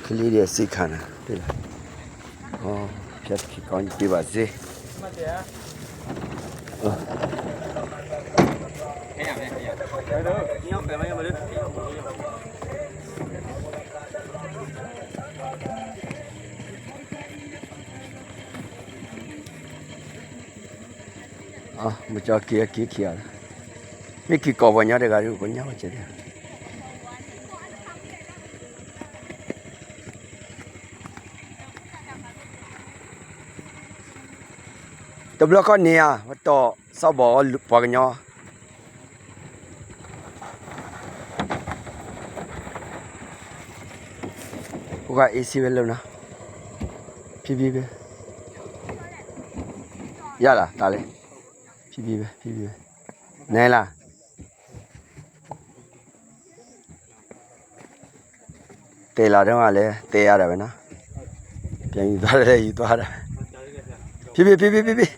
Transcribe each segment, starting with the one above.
ကလေးတွေစိတ်ခံတာတွေ့လားဟောဖြတ်ပြီးကောင်းပြပါစေမကြောက်ကြီးကြီးခရမိကကောဘညာတကရီကိုညာဝချတယ်တဘလကနေရတော့စောက်ဘောပွားကညောဟိုက AC ပဲလုံးလားဖြည်းဖြည်းပဲရလားဒါလေဖြည်းဖြည်းပဲဖြည်းဖြည်းပဲနဲလားတေလာတော့ကလည်းတေးရတယ်ပဲနော်ပြန်ယူသွားတယ်ယူသွားတယ်ဖြည်းဖြည်းဖြည်းဖြည်းဖြည်း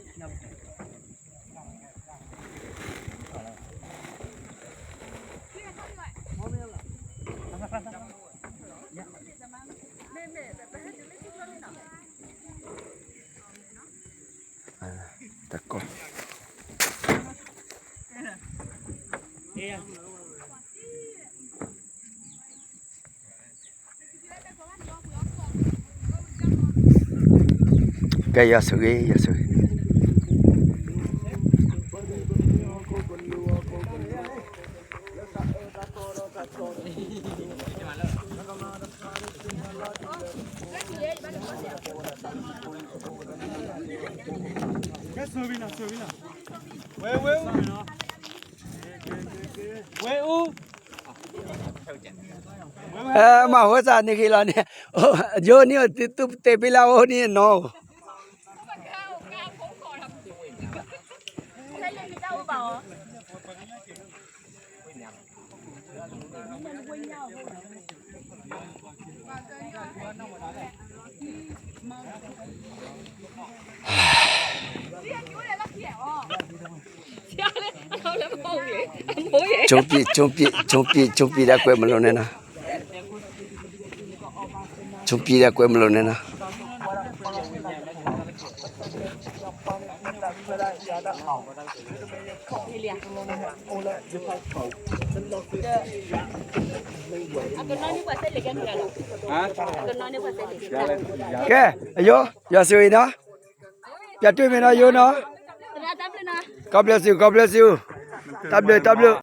တကောကဲရစရေရစရေမဟုတ်စားနေခေလာနေဂျိုနီတူတေပလာဟိုနီနော်中比的贵么了呢？中比的贵么了呢？给，哎呦，要谁呢？要对面呢有呢？God bless you, God bless you. W.